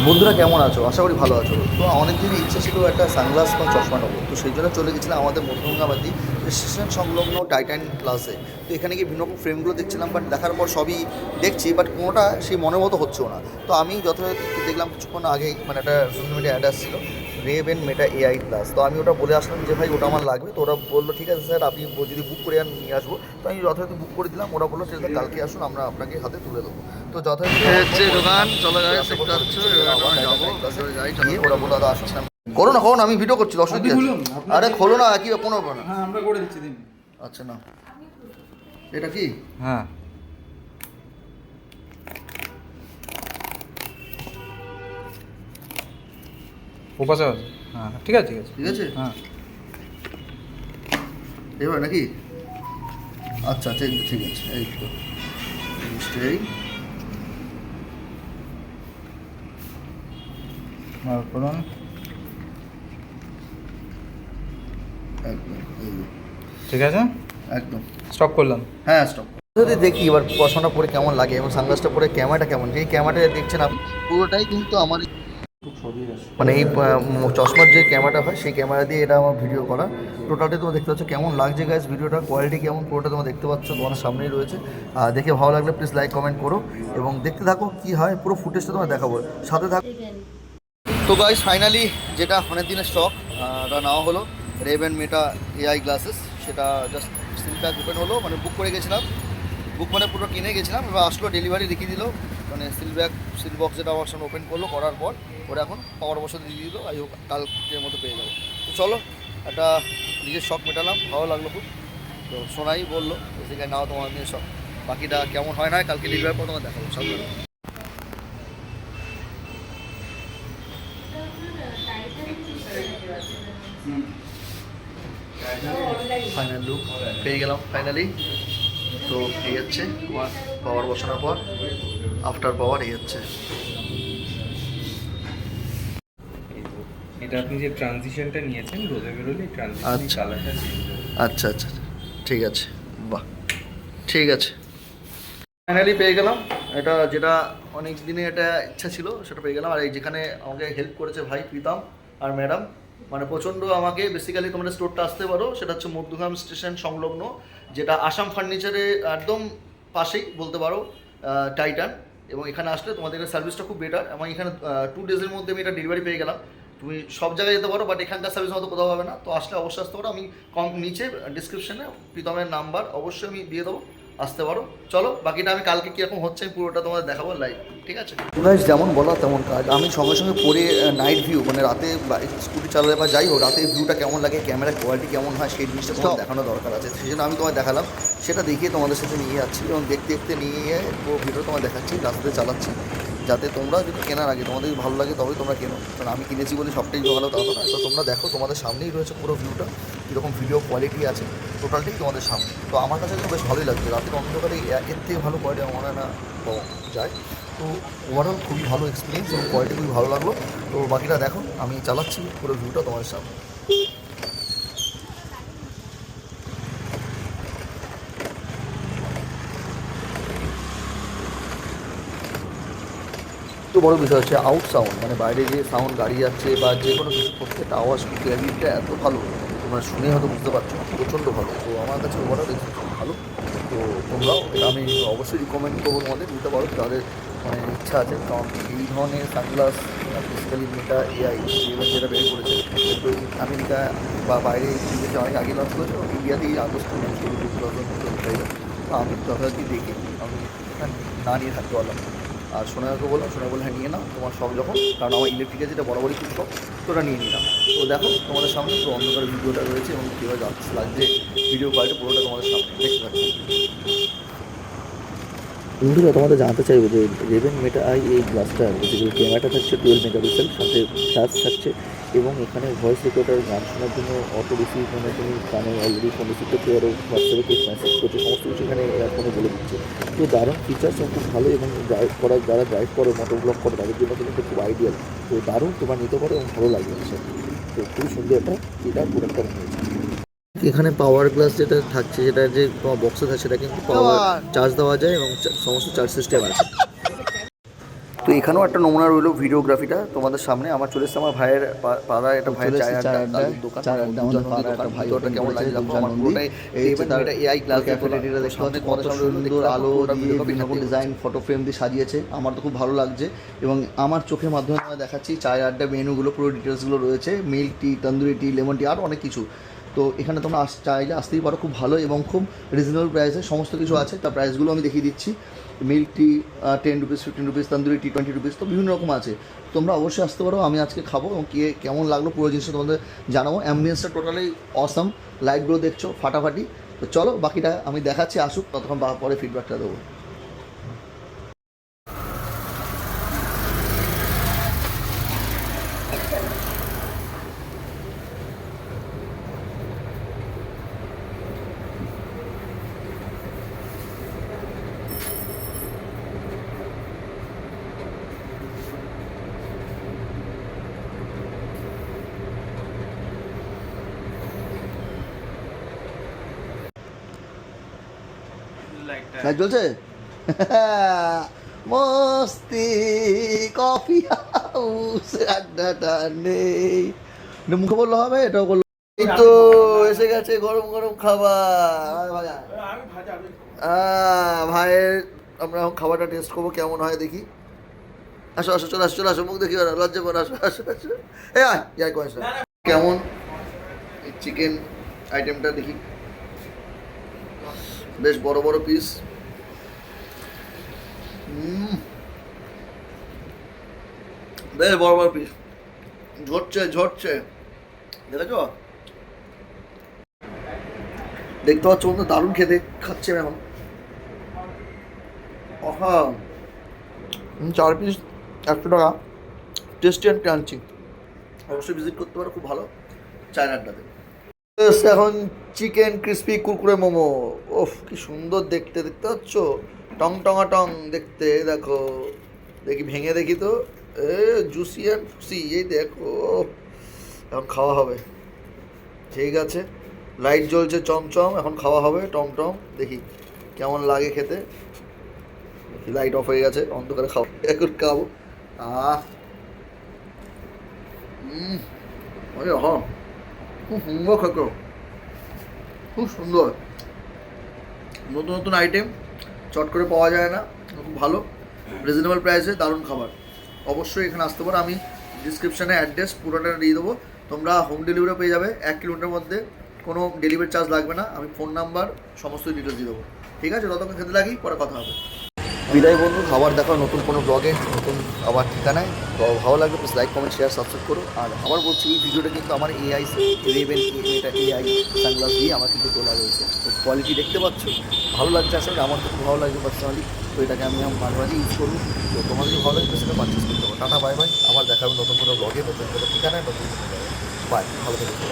বন্ধুরা কেমন আছো? আশা করি ভালো আছো। তো অনেক দিনই ইচ্ছা ছিল একটা সানগ্লাস বা চশমা নেবো, তো সেই জন্য চলে গেছিলাম আমাদের মধ্যমঙ্গাবাদী স্টেশন সংলগ্ন টাইটান ক্লাসে। তো এখানে গিয়ে বিভিন্ন রকম ফ্রেমগুলো দেখছিলাম, বাট দেখার পর সবই দেখছি, বাট কোনোটা সেই মনের মতো হচ্ছেও না। তো আমি যথাযথ দেখলাম কিছুক্ষণ আগেই, মানে একটা সোশ্যাল মিডিয়া অ্যাড আসছিল, রেবেন মেটা এআই গ্লাস। তো আমি ওটা বলে আসলাম যে ভাই ওটা আমার লাগবে। তো ওরা বললো ঠিক আছে স্যার, আপনি যদি বুক করে নিয়ে আসবো। তো আমি যথাযথ বুক করে দিলাম। ওরা বললো ঠিক আছে কালকে আসুন, আমরা আপনাকে হাতে তুলে দেবো। তো যথাযথ হচ্ছে দোকান চলে যায়, ওরা বললো দাদা আসুন। করো না করো না, আমি ভিডিও করছি, অসুবিধা আছে। আরে খোলো না, কি কোনো ব্যাপার না। হ্যাঁ আমরা করে দিচ্ছি দিন। আচ্ছা না, এটা কি? হ্যাঁ ওপাশে আছে। হ্যাঁ ঠিক আছে ঠিক আছে ঠিক আছে, হ্যাঁ এবার নাকি? আচ্ছা আচ্ছা এই তো ঠিক আছে, এই তো এই করুন একদম এই যে, ঠিক আছে একদম স্টপ করলাম। হ্যাঁ স্টপ। যদি দেখি এবার পড়াশোনা পরে কেমন লাগে এবং সানগ্লাসটা পরে ক্যামেরাটা কেমন, যেই ক্যামেরাটা দেখছেন আপনি পুরোটাই কিন্তু আমার, মানে এই চশমার যে ক্যামেরাটা হয় সেই ক্যামেরা দিয়ে এটা আমার ভিডিও করা। টোটালটি তোমরা দেখতে পাচ্ছ কেমন লাগছে গাইস, ভিডিওটা কোয়ালিটি কেমন পুরোটা তোমরা দেখতে পাচ্ছ, তোমার সামনেই রয়েছে। দেখে ভালো লাগলে প্লিজ লাইক কমেন্ট করো এবং দেখতে থাকো কি হয়, পুরো ফুটেজটা তোমার দেখাবো, সাথে থাকো। তো গাইস ফাইনালি যেটা অনেক দিনের শখ ওটা নেওয়া হলো, রেবেন মেটা এআই গ্লাসেস। সেটা জাস্ট সিল প্যাক ওপেন হলো, মানে বুক করে গেছিলাম, বুক মানে পুরো কিনে গেছিলাম, এবার আসলো ডেলিভারি দেখিয়ে দিল, মানে সিল বক্স যেটা আমার সামনে ওপেন করলো, করার পর ওরা এখন পাওয়ার বসাতে দিয়ে দিল। আই হোক কালকের মতো পেয়ে যাবো। তো চলো একটা নিজের শখ মেটালাম, ভালো লাগলো খুব। তো সোনাই বললো সেখানে নাও তোমার নিজের শখ, বাকিটা কেমন হয় না কালকে ডেলিভারি পর তোমার দেখাবো সব। ফাইনাল লুক পেয়ে গেলাম ফাইনালি। তো এই হচ্ছে তোমার পাওয়ার বসানোর পর, আফটার পাওয়ার এই হচ্ছে। এটা আপনি যে ট্রানজিশনটা নিয়েছেন রোদে বেরোলে ট্রানজিশন আচ্ছা কালারটা চেঞ্জ হবে। আচ্ছা আচ্ছা ঠিক আছে, বাহ ঠিক আছে। ফাইনালি পেয়ে গেলাম এটা, যেটা অনেক দিনে একটা ইচ্ছা ছিল সেটা পেয়ে গেলাম। আর এই যেখানে আমাকে হেল্প করেছে ভাই প্রীতম আর ম্যাডাম, মানে প্রচণ্ড আমাকে, বেসিক্যালি তোমরা স্টোরটা আসতে পারো, সেটা হচ্ছে মধ্যগ্রাম স্টেশন সংলগ্ন, যেটা আসাম ফার্নিচারে একদম পাশেই বলতে পারো, টাইটান। এবং এখানে আসলে তোমাদের সার্ভিসটা খুব বেটার। এবং এখানে 2 ডেজের মধ্যে আমি এটা ডেলিভারি পেয়ে গেলাম। তুমি সব জায়গায় যেতে পারো, বাট এখানকার সার্ভিস মতো কোথাও হবে না। তো আসলে অবশ্যই আসতে পারো, আমি নিচে ডিসক্রিপশনে প্রীতমের নাম্বার অবশ্যই আমি দিয়ে দেবো, আসতে পারো। চলো বাকিটা আমি কালকে কীরকম হচ্ছে আমি পুরোটা তোমাদের দেখাবো লাইভ, ঠিক আছে? গাইস যেমন বলা তেমন কাজ, আমি সঙ্গে সঙ্গে পরে নাইট ভিউ, মানে রাতে স্কুটি চালালে বা যাই হোক রাতের ভিউটা কেমন লাগে, ক্যামেরার কোয়ালিটি কেমন হয়, সেই জিনিসটা তোমার দেখানো দরকার আছে। সেই জন্য আমি তোমায় দেখালাম, সেটা দেখিয়ে তোমাদের সাথে নিয়ে যাচ্ছি এবং দেখতে দেখতে নিয়ে পুরো ভিডিও তোমার দেখাচ্ছি, রাস্তাতে চালাচ্ছি, যাতে তোমরা যদি কেনার আগে তোমাদের ভালো লাগে তবেই তোমরা কেনো। কারণ আমি কিনেছি বলে সবটাই ভালো তা তো না। তো তোমরা দেখো, তোমাদের সামনেই রয়েছে পুরো ভিউটা, কীরকম ভিডিও কোয়ালিটি আছে টোটালটাই তোমাদের সামনে। তো আমার কাছে কিন্তু বেশ ভালোই লাগছে, রাতের অন্ধকারে এর থেকে ভালো কোয়ালিটি আমার মনে হয় না পাওয়া যায়। তো ওভারঅল খুবই ভালো এক্সপিরিয়েন্স এবং কোয়ালিটি খুবই ভালো লাগলো। তো বাকিটা দেখো, আমি চালাচ্ছি পুরো ভিউটা তোমাদের সামনে। তো বড় বিষয় হচ্ছে আউট সাউন্ড, মানে বাইরে যে সাউন্ড গাড়ি যাচ্ছে বা যে কোনো কিছু প্রত্যেকটা আওয়াজ ক্লিয়ারিটিটা এত ভালো, তোমরা শুনে হয়তো বুঝতে পারছো না, প্রচণ্ড ভালো। তো আমার কাছে ওভারঅল এক্সপিরিয়েন্স ভালো। তো তোমরাও এটা আমি অবশ্যই রিকমেন্ড করবো, তোমাদের নিতে পারো তাদের মানে ইচ্ছা আছে। কারণ এই ধরনের সানগ্লাস বেসিক্যালি মেটা এআই যেটা বের করেছে, কিন্তু আমেরিকা বা বাইরে বিদেশে অনেক আগে লঞ্চ করেছে এবং ইন্ডিয়াতেই আগস্ট লঞ্চ করে 2025। তো আমি যথাযথ দেখে আমি না নিয়ে থাকতে পারলাম। আর সোনাকে বললাম, সোনা বলে হ্যাঁ নিয়ে নাও তোমার শখ যখন, কারণ আমার ইলেকট্রিকের যেটা বরাবরই খুব শখ, তো ওটা নিয়ে নিলাম। তো দেখো তোমাদের সামনে পুরো অন্ধকার ভিডিওটা রয়েছে এবং কীভাবে লাগছে ভিডিও কোয়ালিটি পুরোটা তোমাদের সামনে দেখতে থাকবে। বন্ধুরা তোমাদের জানাতে চাইবো যে রেবেন মেটা আই এই গ্লাসটার বেসিক্যালি ক্যামেরাটা থাকছে 12 মেগাপিক্সেল, সাথে ফ্ল্যাশ থাকছে এবং এখানে ভয়েস রেকর্ডার, গান শোনার জন্য অটো রিসিভ, মানে তুমি কানে অলরেডি ফোন রিসিভ করতে পারো, হোয়াটসঅ্যাপে টেক্সট মেসেজ করছে, সমস্ত কিছু এখানে ফোনে বলে দিচ্ছে। তো দারুণ ফিচার্স এবং খুব ভালো, এবং ড্রাইভ করা, যারা ড্রাইভ করো, মোটর ব্লগ করো, তাদের জন্য কিন্তু খুব আইডিয়াল। তো দারুণ, তোমার নিতে পারো এবং ভালো লাগবে। তো খুবই সুন্দর এটা প্রোডাক্টটা বানিয়েছে। এখানে পাওয়ার গ্লাস যেটা থাকছে, যেটা যে তোমার বক্সে থাকে, সেটা কিন্তু পাওয়ার চার্জ দেওয়া যায় এবং সমস্ত চার্জ সিস্টেম আছে। তো এখানেও একটা নমুনা রইলো ভিডিওগ্রাফিটা তোমাদের সামনে। আমার চলে এসেছে আমার ভাইয়ের পাড়ায় একটা ভাইয়ের চায়ের আড্ডা দোকান, আমাদের পাড়ায় একটা ভাই ওটা কেমন লাগে দেখো। আমার পুরোটাই এটা এআই ক্লাস ক্যাফেটেরিয়াটা দেখতে পাচ্ছি কত সুন্দর আলো দিয়ে বিভিন্ন ডিজাইন ফটো ফ্রেম দিয়ে সাজিয়েছে। আমার তো খুব ভালো লাগছে এবং আমার চোখের মাধ্যমে আমি দেখাচ্ছি চায়ের আড্ডা মেনুগুলো পুরো ডিটেলসগুলো রয়েছে, মিল্ক টি, তন্দুরি টি, লেমন টি, আর অনেক কিছু। তো এখানে তোমরা চাইলে আসতেই পারো, খুব ভালো এবং খুব রিজনেবল প্রাইসে সমস্ত কিছু আছে। তার প্রাইসগুলো আমি দেখিয়ে দিচ্ছি। Milk tea 10 rupees, 15 rupees, tandoori tea 20 rupees, তো বিভিন্ন রকম আছে। তোমরা অবশ্যই আসতে পারো। আমি আজকে খাবো এবং কেমন লাগলো পুরো জিনিসটা তোমাদের জানাবো। অ্যাম্বিয়েন্সটা টোটালি অসাম, লাইটগুলো দেখছো ফাটাফাটি। তো চলো বাকিটা আমি দেখাচ্ছি, আসুক, ততক্ষণ পরে ফিডব্যাকটা দেবো। লাইট জ্বলছে? মস্তি কফি হাউস আড্ডাটা নেই, মুখে বললে হবে, এটাও বললো। এই তো এসে গেছে গরম গরম খাবার। ভাইয়ের আমরা খাবারটা টেস্ট করবো কেমন হয় দেখি। আসো আসো, চলে আসো, চলে আসো, মুখ দেখি লজ্জা করে, আসো আসো আসো। কেমন চিকেন আইটেমটা দেখি, বেশ বড় বড় পিস। বেশ বড় বড় পিস, ঝরছে ঝরছে, দেখেছো? দেখতে পাচ্ছ বন্ধু, দারুণ খেতে খাচ্ছে এখন। হ্যাঁ, 4 পিস 100 টাকা, টেস্টি অ্যান্ড ক্রাঞ্চি। অবশ্যই ভিজিট করতে পারো, খুব ভালো চায়ের আড্ডাতে। এখন চিকেন ক্রিস্পি কুরকুরে মোমো, ওফ কি সুন্দর দেখতে, দেখতে পাচ্ছ? টং টঙা টং দেখতে, দেখো দেখি ভেঙে দেখি তো, জুসি অ্যান্ড ফুসি, এই দেখো। এখন খাওয়া হবে, ঠিক আছে। লাইট জ্বলছে চমচম, এখন খাওয়া হবে টম টম, দেখি কেমন লাগে খেতে। লাইট অফ হয়ে গেছে, অন্ধকারে খাবো, এখন খাবো। হ্যাঁ খুব সুন্দর খেতো, খুব সুন্দর। নতুন নতুন আইটেম চট করে পাওয়া যায় না, খুব ভালো রিজনেবল প্রাইসে দারুণ খাবার। অবশ্যই এখানে আসতে পারো। আমি ডিসক্রিপশানে অ্যাড্রেস পুরোটা দিয়ে দেবো, তোমরা হোম ডেলিভারিও পেয়ে যাবে। 1 কিলোমিটার মধ্যে কোনো ডেলিভারি চার্জ লাগবে না। আমি ফোন নাম্বার সমস্ত ডিটেলস দিয়ে দেবো, ঠিক আছে? ততক্ষণ খেতে লাগি, পরে কথা হবে। বিদায় বন্ধু, খাবার দেখা নতুন কোনো ব্লগে নতুন আবার ঠিকানায়। তো ভালো লাগবে please like comment share subscribe করো। আর আবার বলছি, এই ভিডিওটা কিন্তু আমার এআই রেভেন, এটা এআই সানগ্লাস দিয়ে আমার কিন্তু তোলা রয়েছে। তো কোয়ালিটি দেখতে পাচ্ছ, ভালো লাগছে আসলে, আমার তো খুব ভালো লাগছে পার্সোনালি। তো এটাকে আমি মাঝে মাঝে ইউজ করবো। তো তোমাদের যদি ভালো লাগবে সেটা পারচেস করতে পারো। টাটা বাই বাই, আবার দেখা হবে নতুন কোনো ব্লগে নতুন কোনো ঠিকানায় নতুন কোনো জায়গায়। বাই, ভালো থাকবে।